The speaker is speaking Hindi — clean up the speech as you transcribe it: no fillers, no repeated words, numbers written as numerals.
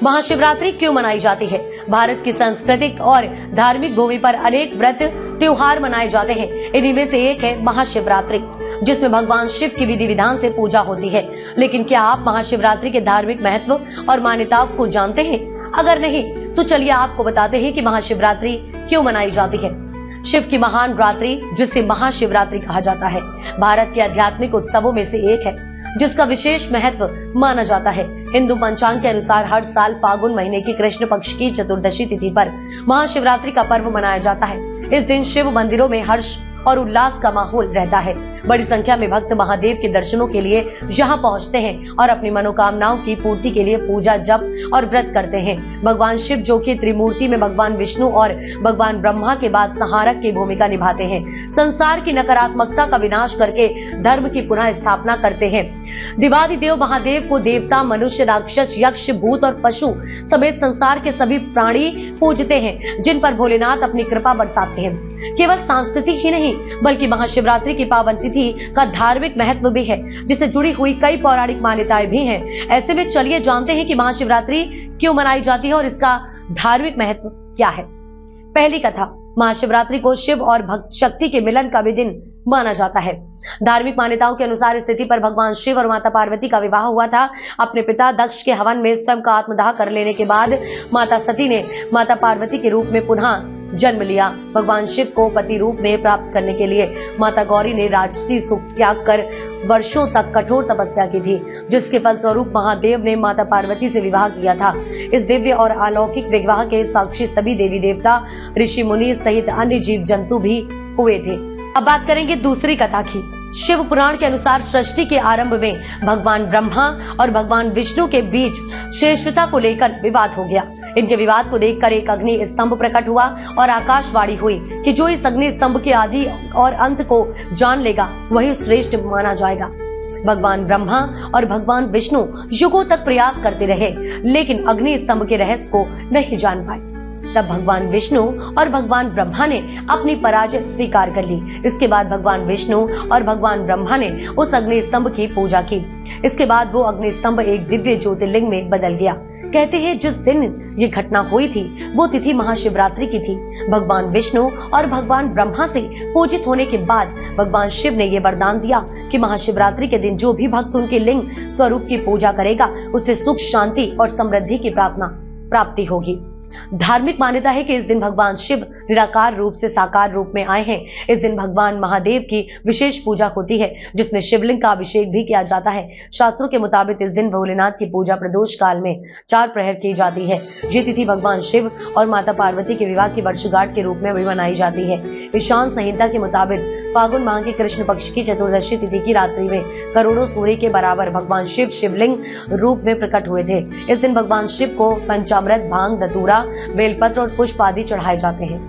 महाशिवरात्रि क्यों मनाई जाती है? भारत की सांस्कृतिक और धार्मिक भूमि पर अनेक व्रत त्योहार मनाए जाते हैं। इन्हीं में से एक है महाशिवरात्रि, जिसमें भगवान शिव की विधि विधान से पूजा होती है। लेकिन क्या आप महाशिवरात्रि के धार्मिक महत्व और मान्यताओं को जानते हैं? अगर नहीं तो चलिए आपको बताते हैं कि महाशिवरात्रि क्यों मनाई जाती है। शिव की महान रात्रि, जिसे महाशिवरात्रि कहा जाता है, भारत के आध्यात्मिक उत्सवों में से एक है, जिसका विशेष महत्व माना जाता है। हिंदू पंचांग के अनुसार हर साल फागुन महीने की कृष्ण पक्ष की चतुर्दशी तिथि पर महाशिवरात्रि का पर्व मनाया जाता है। इस दिन शिव मंदिरों में हर्ष और उल्लास का माहौल रहता है। बड़ी संख्या में भक्त महादेव के दर्शनों के लिए यहाँ पहुँचते हैं और अपनी मनोकामनाओं की पूर्ति के लिए पूजा, जप और व्रत करते हैं। भगवान शिव, जो कि त्रिमूर्ति में भगवान विष्णु और भगवान ब्रह्मा के बाद संहारक की भूमिका निभाते हैं, संसार की नकारात्मकता का विनाश करके धर्म की पुनः स्थापना करते हैं। देवादिदेव महादेव को देवता, मनुष्य, राक्षस, यक्ष, भूत और पशु समेत संसार के सभी प्राणी पूजते हैं, जिन पर भोलेनाथ अपनी कृपा बरसाते हैं। केवल सांस्कृतिक ही नहीं बल्कि महाशिवरात्रि की पावन तिथि का धार्मिक महत्व भी है, जिससे जुड़ी हुई कई पौराणिक मान्यताएं भी हैं। ऐसे में चलिए जानते हैं कि महाशिवरात्रि क्यों मनाई जाती है और इसका धार्मिक महत्व क्या है। पहली कथा, महाशिवरात्रि को शिव और भक्त शक्ति के मिलन का भी दिन माना जाता है। धार्मिक मान्यताओं के अनुसार इस तिथि पर भगवान शिव और माता पार्वती का विवाह हुआ था। अपने पिता दक्ष के हवन में स्वयं का आत्मदाह कर लेने के बाद माता सती ने माता पार्वती के रूप में पुनः जन्म लिया। भगवान शिव को पति रूप में प्राप्त करने के लिए माता गौरी ने राजसी सुख त्याग कर वर्षों तक कठोर तपस्या की थी, जिसके फलस्वरूप महादेव ने माता पार्वती से विवाह किया था। इस दिव्य और अलौकिक विवाह के साक्षी सभी देवी देवता, ऋषि मुनि सहित अन्य जीव जंतु भी हुए थे। अब बात करेंगे दूसरी कथा की। शिव पुराण के अनुसार सृष्टि के आरंभ में भगवान ब्रह्मा और भगवान विष्णु के बीच श्रेष्ठता को लेकर विवाद हो गया। इनके विवाद को देखकर एक अग्नि स्तंभ प्रकट हुआ और आकाशवाणी हुई कि जो इस अग्नि स्तंभ के आदि और अंत को जान लेगा वही श्रेष्ठ माना जाएगा। भगवान ब्रह्मा और भगवान विष्णु युगों तक प्रयास करते रहे, लेकिन अग्नि स्तंभ के रहस्य को नहीं जान पाए। तब भगवान विष्णु और भगवान ब्रह्मा ने अपनी पराजय स्वीकार कर ली। इसके बाद भगवान विष्णु और भगवान ब्रह्मा ने उस अग्नि स्तंभ की पूजा की। इसके बाद वो अग्नि स्तंभ एक दिव्य ज्योतिर्लिंग में बदल गया। कहते हैं जिस दिन ये घटना हुई थी वो तिथि महाशिवरात्रि की थी। भगवान विष्णु और भगवान ब्रह्मा से पूजित होने के बाद भगवान शिव ने ये वरदान दिया कि महाशिवरात्रि के दिन जो भी भक्त उनके लिंग स्वरूप की पूजा करेगा उसे सुख, शांति और समृद्धि की प्राप्ति होगी। धार्मिक मान्यता है कि इस दिन भगवान शिव निराकार रूप से साकार रूप में आए हैं। इस दिन भगवान महादेव की विशेष पूजा होती है, जिसमें शिवलिंग का अभिषेक भी किया जाता है। शास्त्रों के मुताबिक इस दिन भोलेनाथ की पूजा प्रदोष काल में 4 प्रहर की जाती है। ये तिथि भगवान शिव और माता पार्वती के विवाह की वर्षगांठ के रूप में भी मनाई जाती है। ईशान संहिता के मुताबिक फागुन माह की कृष्ण पक्ष की चतुर्दशी तिथि की रात्रि में करोड़ों सूर्य के बराबर भगवान शिव शिवलिंग रूप में प्रकट हुए थे। इस दिन भगवान शिव को पंचामृत, भांग, धतूरा, बेलपत्र और पुष्प आदि चढ़ाए जाते हैं।